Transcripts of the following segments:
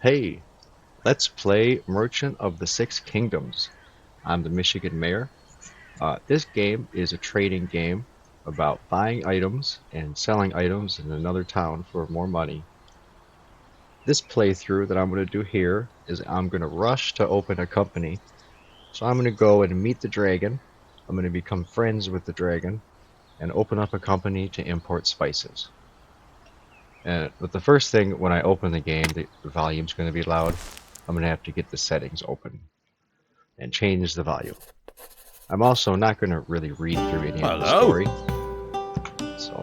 Hey, let's play Merchant of the Six Kingdoms. I'm the Michigan mayor. This game is a trading game about buying items and selling items in another town for more money. This playthrough that I'm going to do here is I'm going to rush to open a company. So I'm going to go and meet the dragon. I'm going to become friends with the dragon and open up a company to import spices. But the first thing when I open the game, the volume's going to be loud. I'm going to have to get the settings open and change the volume. I'm also not going to really read through any of the Hello. story, so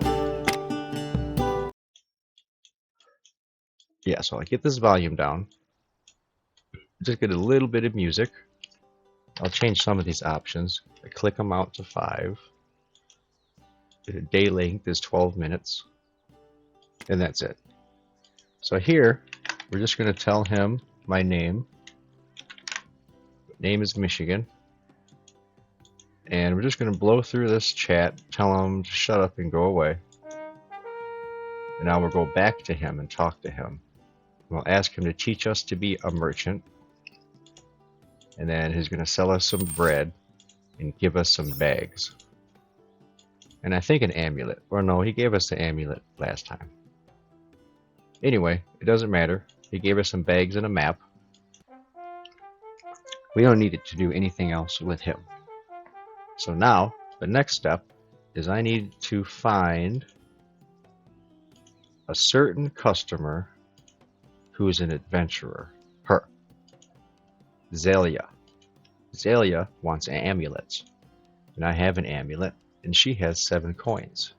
yeah, so I get this volume down, just get a little bit of music. I'll change some of these options. I click them out to 5. The day length is 12 minutes, and that's it. So here, we're just going to tell him my name. Name is Michigan, and we're just going to blow through this chat, tell him to shut up and go away. And now we'll go back to him and talk to him. We'll ask him to teach us to be a merchant, and then he's going to sell us some bread and give us some bags. And I think an amulet. Or no, he gave us the amulet last time. Anyway, it doesn't matter. He gave us some bags and a map. We don't need it to do anything else with him. So now, the next step is I need to find a certain customer who's an adventurer. Her. Zalia. Zalia wants amulets. And I have an amulet, and she has 7 coins.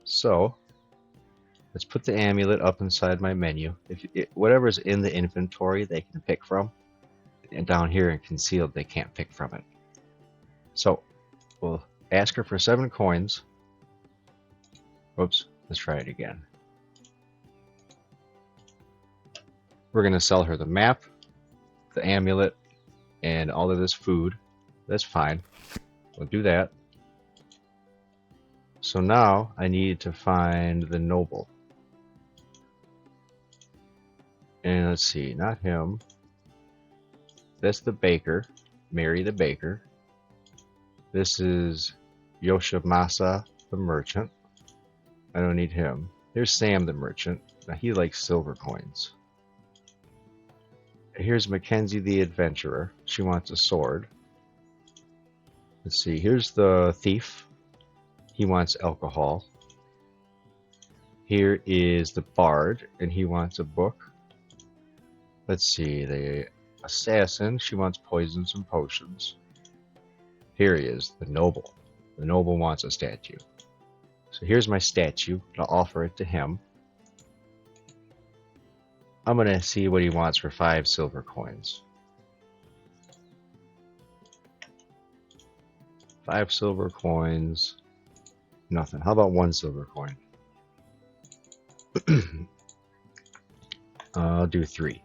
So, let's put the amulet up inside my menu. Whatever's in the inventory, they can pick from. And down here in concealed, they can't pick from it. So, we'll ask her for 7 coins. Oops, let's try it again. We're going to sell her the map, the amulet, and all of this food. That's fine. We'll do that. So now I need to find the noble. And let's see, not him. That's the baker, Mary the baker. This is Yoshimasa the merchant. I don't need him. Here's Sam the merchant. Now he likes silver coins. Here's Mackenzie the adventurer. She wants a sword. Let's see, here's the thief. He wants alcohol. Here is the bard, and he wants a book. Let's see, the assassin. She wants poisons and potions. Here he is, the noble. The noble wants a statue. So here's my statue. I'll offer it to him. I'm going to see what he wants for 5 silver coins. 5 silver coins. Nothing. How about 1 silver coin? I'll do 3.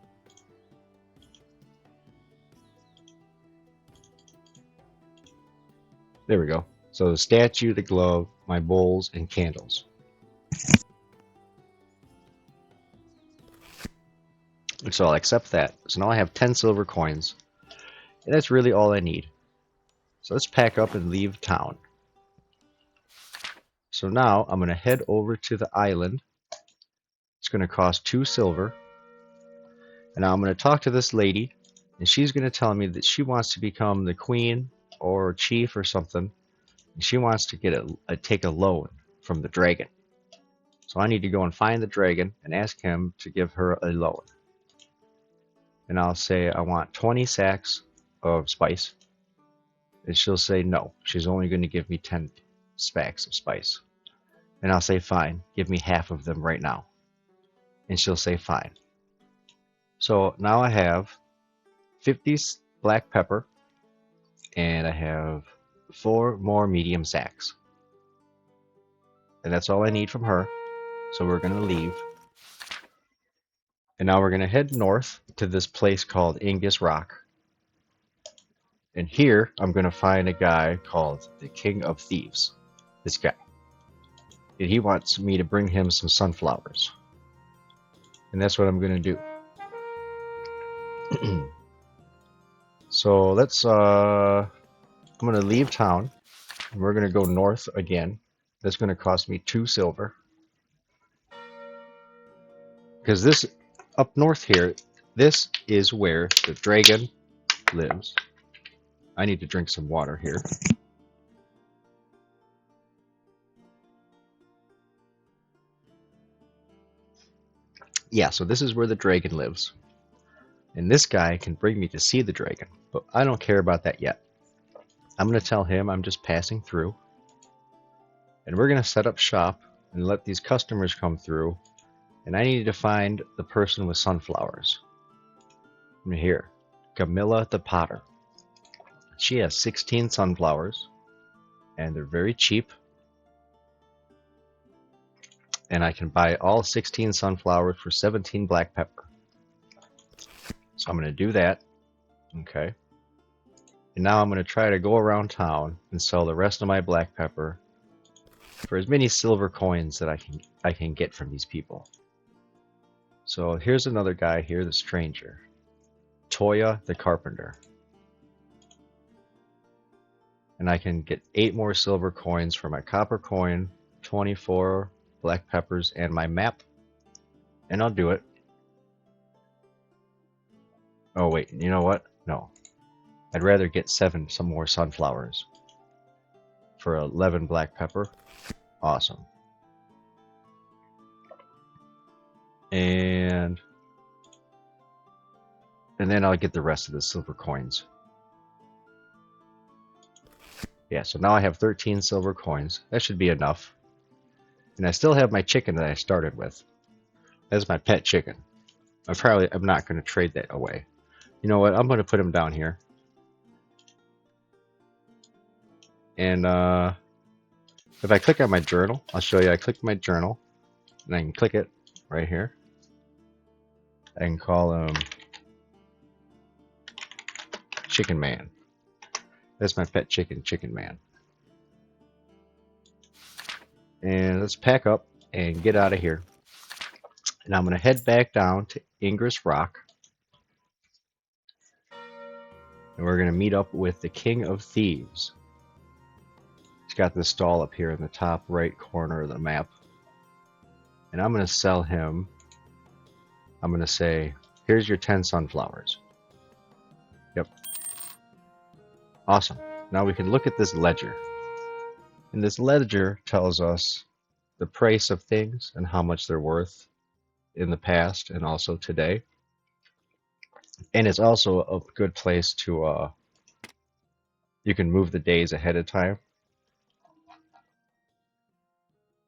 There we go. So the statue, the glove, my bowls, and candles. So I'll accept that. So now I have 10 silver coins. And that's really all I need. So let's pack up and leave town. So now I'm going to head over to the island. It's going to cost 2 silver. And now I'm going to talk to this lady. And she's going to tell me that she wants to become the queen or chief or something. And she wants to get take a loan from the dragon. So I need to go and find the dragon and ask him to give her a loan. And I'll say I want 20 sacks of spice. And she'll say no. She's only going to give me 10 sacks of spice. And I'll say fine. Give me half of them right now. And she'll say fine. So now I have 50 black pepper. And I have 4 more medium sacks. And that's all I need from her. So we're going to leave. And now we're going to head north to this place called Ingus Rock. And here I'm going to find a guy called the King of Thieves. This guy. And he wants me to bring him some sunflowers. And that's what I'm gonna do. So I'm gonna leave town and we're gonna go north again. That's gonna cost me 2 silver. Because this up north here, this is where the dragon lives. I need to drink some water here. Yeah, so this is where the dragon lives. And this guy can bring me to see the dragon, but I don't care about that yet. I'm going to tell him I'm just passing through, and we're going to set up shop and let these customers come through, and I need to find the person with sunflowers. I'm here, Camilla the Potter. She has 16 sunflowers, and they're very cheap, and I can buy all 16 sunflowers for 17 black pepper. So I'm going to do that, okay? And now I'm going to try to go around town and sell the rest of my black pepper for as many silver coins that I can get from these people. So here's another guy here, the stranger. Toya the carpenter. And I can get 8 more silver coins for my copper coin, 24 black peppers, and my map. And I'll do it. Oh wait, you know what? No. I'd rather get some more sunflowers. For 11 black pepper. Awesome. And then I'll get the rest of the silver coins. Yeah, so now I have 13 silver coins. That should be enough. And I still have my chicken that I started with. That's my pet chicken. I'm not going to trade that away. You know what? I'm going to put him down here. And if I click on my journal, I'll show you. I click my journal, and I can click it right here. I can call him Chicken Man. That's my pet chicken, Chicken Man. And let's pack up and get out of here. And I'm going to head back down to Ingress Rock. And we're going to meet up with the King of Thieves. He's got this stall up here in the top right corner of the map. And I'm going to sell him. I'm going to say, here's your 10 sunflowers. Yep. Awesome. Now we can look at this ledger. And this ledger tells us the price of things and how much they're worth in the past and also today. And it's also a good place to, you can move the days ahead of time.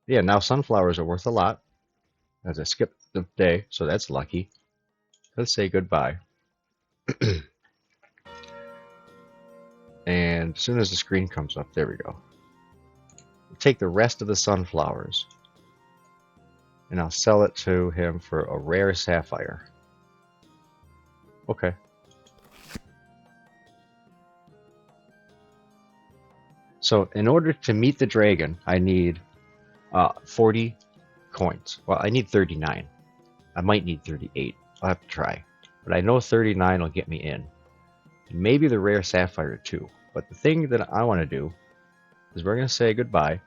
Yeah, now sunflowers are worth a lot. As I skipped the day, so that's lucky. Let's say goodbye. And as soon as the screen comes up, there we go. I'll take the rest of the sunflowers and I'll sell it to him for a rare sapphire. Okay. So in order to meet the dragon, I need 40 coins. Well, I need 39. I might need 38. I'll have to try. But I know 39 will get me in. And maybe the rare sapphire too. But the thing that I want to do is we're going to say goodbye.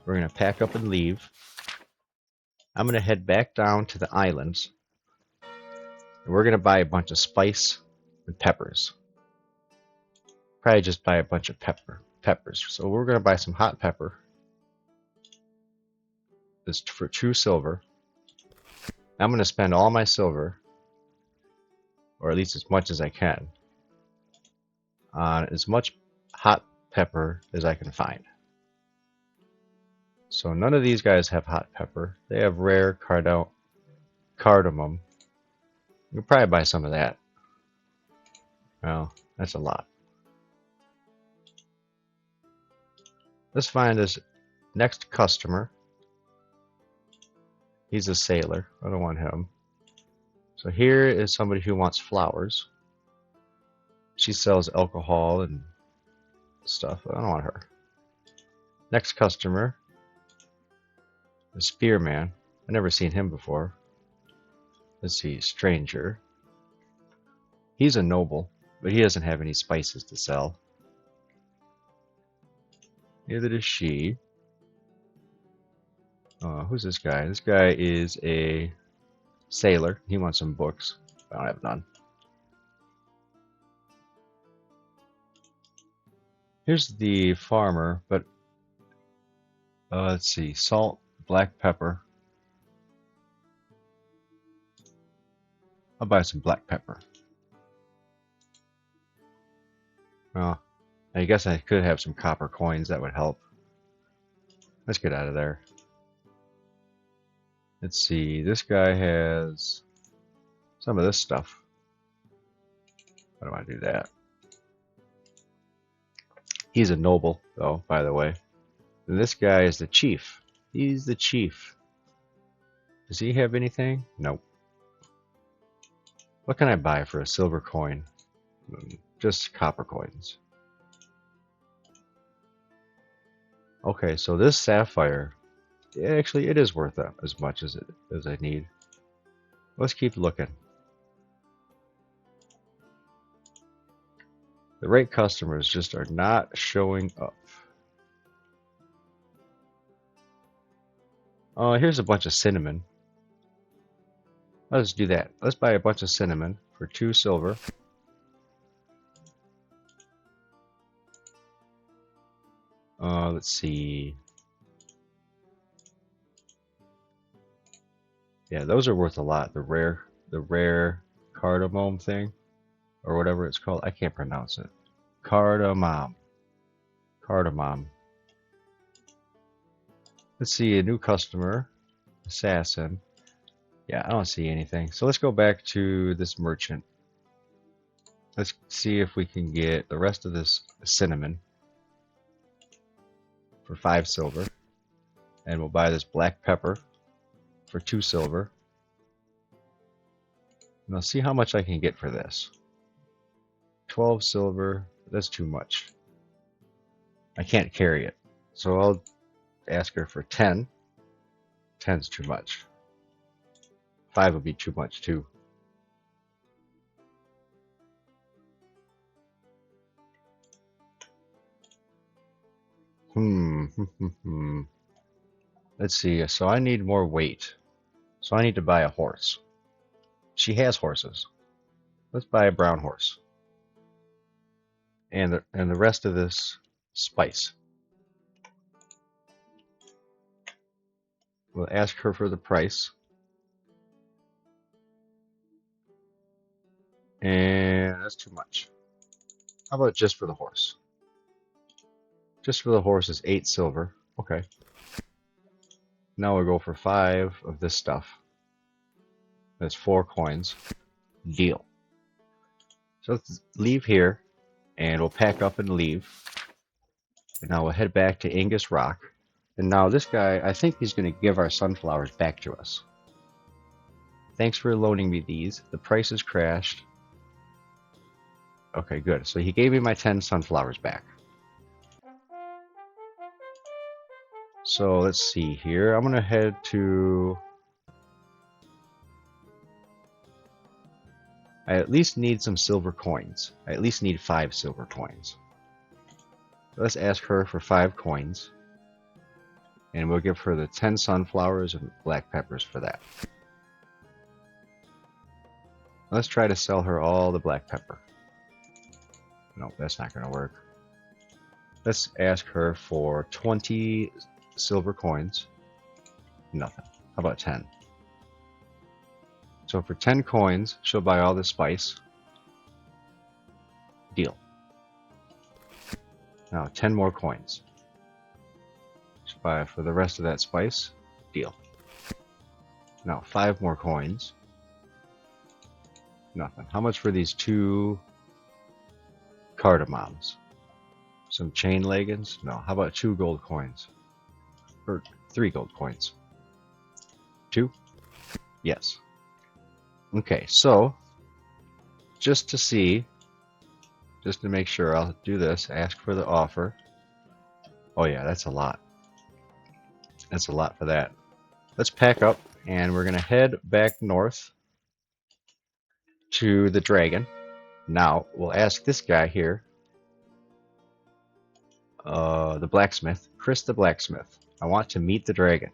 We're going to pack up and leave. I'm going to head back down to the islands. And we're going to buy a bunch of spice and peppers. Probably just buy a bunch of peppers. So we're going to buy some hot pepper. This for 2 silver. I'm going to spend all my silver, or at least as much as I can, on as much hot pepper as I can find. So none of these guys have hot pepper. They have rare cardamom. You can probably buy some of that. Well, that's a lot. Let's find this next customer. He's a sailor. I don't want him. So here is somebody who wants flowers. She sells alcohol and stuff. I don't want her. Next customer. The spearman. I've never seen him before. Let's see, stranger. He's a noble, but he doesn't have any spices to sell. Neither does she. Who's this guy? This guy is a sailor. He wants some books. I don't have none. Here's the farmer, but let's see, salt, black pepper. I'll buy some black pepper. Oh, I guess I could have some copper coins. That would help. Let's get out of there. Let's see, this guy has some of this stuff. I don't want to do that. He's a noble, though, by the way. And this guy is the chief. He's the chief. Does he have anything? Nope. What can I buy for a silver coin? Just copper coins. Okay, so this sapphire, actually, it is worth as much as I need. Let's keep looking. The right customers just are not showing up. Oh, here's a bunch of cinnamon. Let's do that. Let's buy a bunch of cinnamon for 2 silver. Let's see. Yeah, those are worth a lot. The rare cardamom thing, or whatever it's called. I can't pronounce it. Cardamom. Cardamom. Let's see, a new customer. Assassin. Yeah, I don't see anything. So let's go back to this merchant. Let's see if we can get the rest of this cinnamon for 5 silver. And we'll buy this black pepper for 2 silver. And I'll see how much I can get for this. 12 silver. That's too much. I can't carry it. So I'll ask her for 10. 10's too much. 5 would be too much too. Let's see. So I need more weight. So I need to buy a horse. She has horses. Let's buy a brown horse. And the rest of this spice. We'll ask her for the price. And that's too much. How about just for the horse? Just for the horse is 8 silver. Okay. Now we'll go for 5 of this stuff. That's 4 coins. Deal. So let's leave here, and we'll pack up and leave. And now we'll head back to Angus Rock. And now this guy, I think he's going to give our sunflowers back to us. Thanks for loaning me these. The price has crashed. Okay, good. So he gave me my 10 sunflowers back. So let's see here. I'm going to head to... I at least need some silver coins. I at least need 5 silver coins. So let's ask her for 5 coins. And we'll give her the 10 sunflowers and black peppers for that. Let's try to sell her all the black pepper. No, that's not going to work. Let's ask her for 20 silver coins. Nothing. How about 10? So for 10 coins, she'll buy all the spice. Deal. Now 10 more coins. She'll buy for the rest of that spice. Deal. Now 5 more coins. Nothing. How much for these 2 cardamoms? Some chain leggings? No. How about 2 gold coins? Or 3 gold coins? 2? Yes. Okay, so just to see, just to make sure, I'll do this. Ask for the offer. Oh yeah, that's a lot. That's a lot for that. Let's pack up, and we're going to head back north to the dragon. Now, we'll ask this guy here, the blacksmith, Chris the blacksmith. I want to meet the dragon.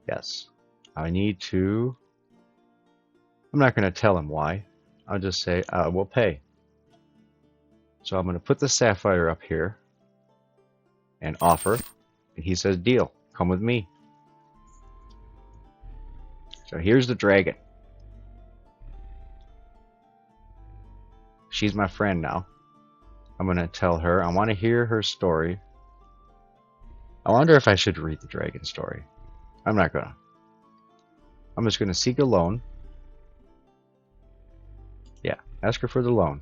Yes. I need to... I'm not going to tell him why. I'll just say, we'll pay. So I'm going to put the sapphire up here and offer. And he says, deal. Come with me. So here's the dragon. She's my friend now. I'm going to tell her. I want to hear her story. I wonder if I should read the dragon story. I'm not going to. I'm just going to seek a loan. Yeah, ask her for the loan.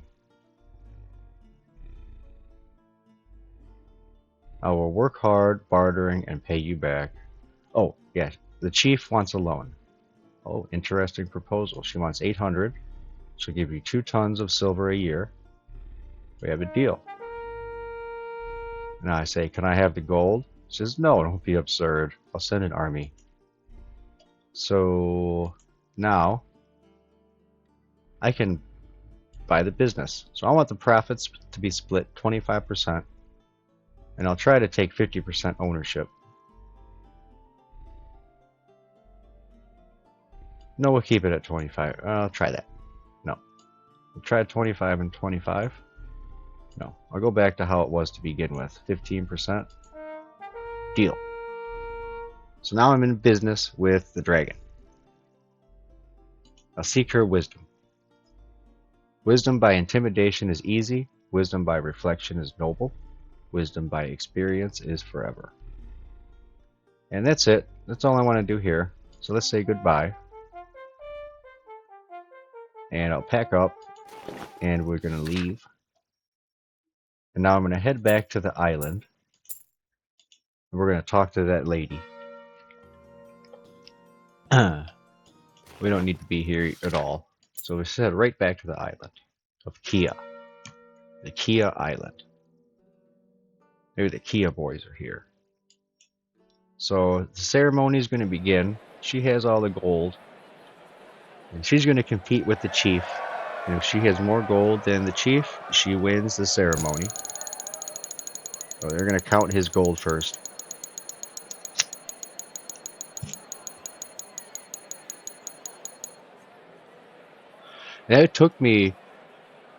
I will work hard, bartering, and pay you back. Oh, yeah, the chief wants a loan. Oh, interesting proposal. She wants 800. She'll give you 2 tons of silver a year. We have a deal. And I say, can I have the gold? She says, no, don't be absurd. I'll send an army. So now I can buy the business. So I want the profits to be split 25%. And I'll try to take 50% ownership. No, we'll keep it at 25. I'll try that. No. We'll try 25 and 25. No. I'll go back to how it was to begin with. 15%. Deal. So now I'm in business with the dragon. I'll seek her wisdom. Wisdom by intimidation is easy. Wisdom by reflection is noble. Wisdom by experience is forever. And that's it. That's all I want to do here. So let's say goodbye. And I'll pack up. And we're going to leave. And now I'm going to head back to the island. And we're going to talk to that lady. We don't need to be here at all. So we head right back to the island of Kia. The Kia Island. Maybe the Kia boys are here. So the ceremony is going to begin. She has all the gold. And she's going to compete with the chief. And if she has more gold than the chief, she wins the ceremony. So they're going to count his gold first. And it took me,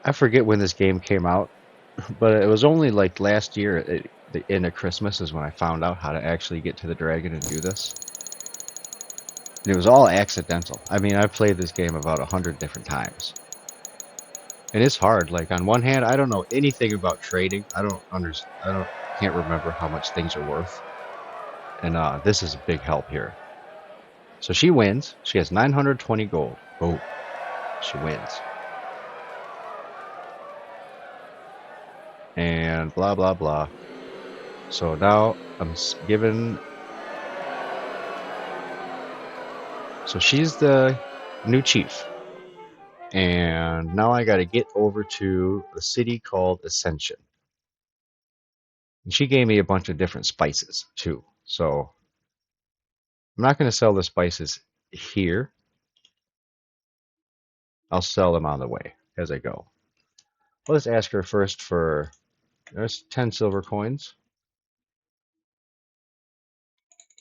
I forget when this game came out, but it was only like last year, the end of Christmas is when I found out how to actually get to the dragon and do this. And it was all accidental. I mean, I've played this game about 100 different times. And it's hard. Like on one hand, I don't know anything about trading. Can't remember how much things are worth. And this is a big help here. So she wins. She has 920 gold. Boom. She wins. And blah, blah, blah. So now I'm given... So she's the new chief. And now I got to get over to a city called Ascension. And she gave me a bunch of different spices, too. So I'm not going to sell the spices here. I'll sell them on the way as I go. Let's ask her first for... There's 10 silver coins.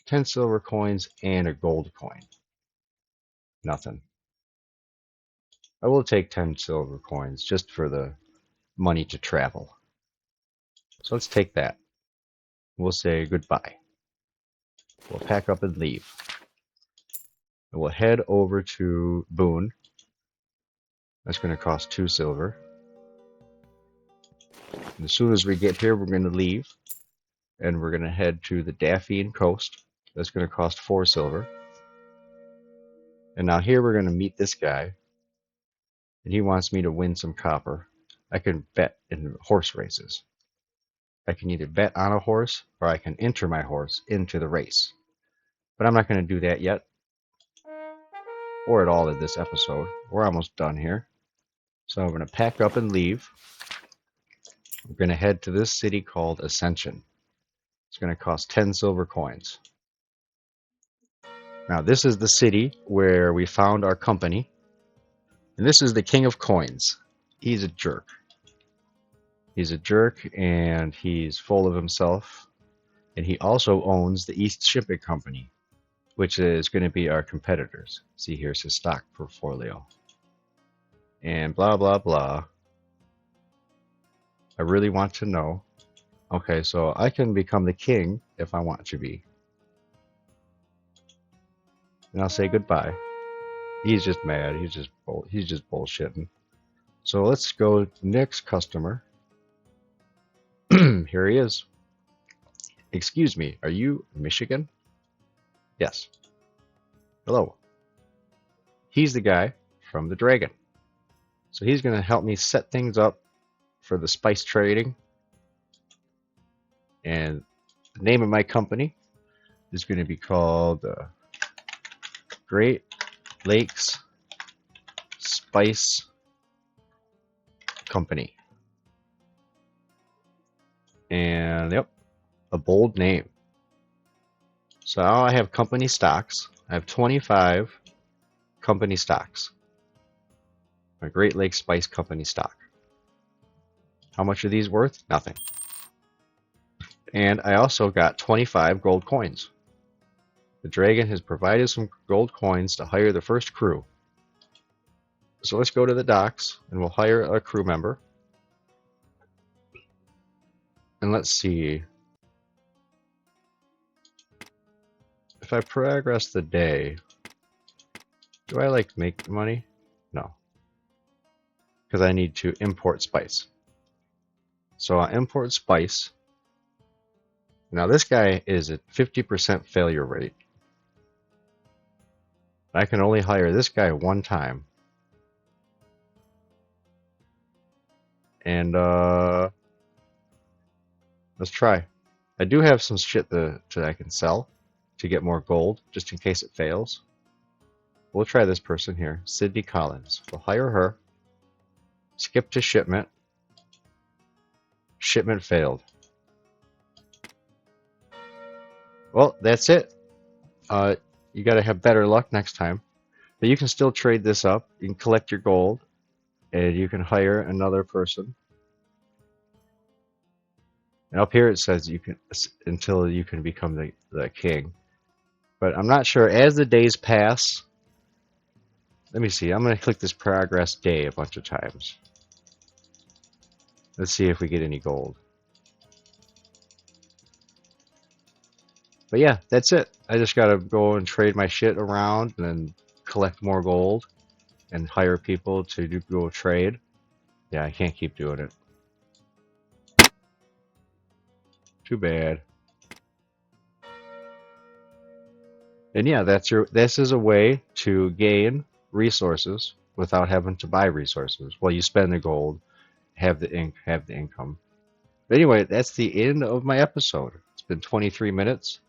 10 silver coins and a gold coin. Nothing. I will take 10 silver coins just for the money to travel. So let's take that. We'll say goodbye. We'll pack up and leave. And we'll head over to Boone. That's going to cost 2 silver. And as soon as we get here, we're going to leave. And we're going to head to the Daffine Coast. That's going to cost 4 silver. And now here we're going to meet this guy. And he wants me to win some copper. I can bet in horse races. I can either bet on a horse or I can enter my horse into the race. But I'm not going to do that yet. Or at all in this episode. We're almost done here. So I'm going to pack up and leave. We're going to head to this city called Ascension. It's going to cost 10 silver coins. Now this is the city where we found our company. And this is the king of coins. He's a jerk. He's a jerk, and he's full of himself. And he also owns the East Shipping Company, which is going to be our competitors. See, here's his stock portfolio. And blah, blah, blah. I really want to know. Okay, so I can become the king if I want to be. And I'll say goodbye. He's just mad. He's just bullshitting. So let's go next customer. Here he is. Excuse me, are you Michigan? Yes. Hello. He's the guy from the dragon. So he's going to help me set things up for the spice trading. And the name of my company is going to be called Great Lakes Spice Company. And yep, a bold name. So now I have company stocks. I have 25 company stocks. My Great Lakes Spice Company stock. How much are these worth? Nothing. And I also got 25 gold coins. The dragon has provided some gold coins to hire the first crew. So let's go to the docks and we'll hire a crew member. And let's see. If I progress the day, do I like make money? No. Because I need to import spice. So I import spice. Now this guy is at 50% failure rate. I can only hire this guy one time. And let's try. I do have some shit that I can sell to get more gold, just in case it fails. We'll try this person here, Sydney Collins. We'll hire her. Skip to shipment. Shipment failed. Well, that's it. You gotta have better luck next time. But you can still trade this up. You can collect your gold, and you can hire another person. And up here it says you can until you can become the king. But I'm not sure. As the days pass, let me see. I'm gonna click this progress day a bunch of times. Let's see if we get any gold. But yeah, that's it. I just gotta go and trade my shit around and then collect more gold and hire people to go trade. Yeah, I can't keep doing it. Too bad. And yeah, this is a way to gain resources without having to buy resources. Well, you spend the gold, have the income. But anyway, that's the end of my episode. It's been 23 minutes.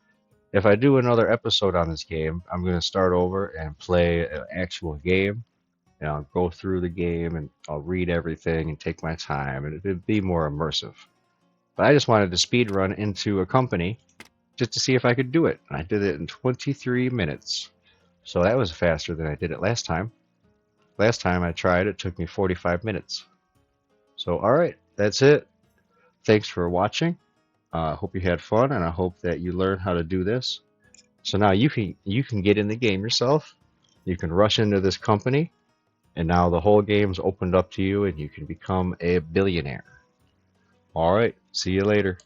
If I do another episode on this game, I'm going to start over and play an actual game. And I'll go through the game and I'll read everything and take my time, and it'd be more immersive. But I just wanted to speed run into a company just to see if I could do it. And I did it in 23 minutes. So that was faster than I did it last time. Last time I tried, it took me 45 minutes. So alright, that's it. Thanks for watching. I hope you had fun, and I hope that you learned how to do this. So now you can get in the game yourself. You can rush into this company, and now the whole game's opened up to you, and you can become a billionaire. Alright, see you later.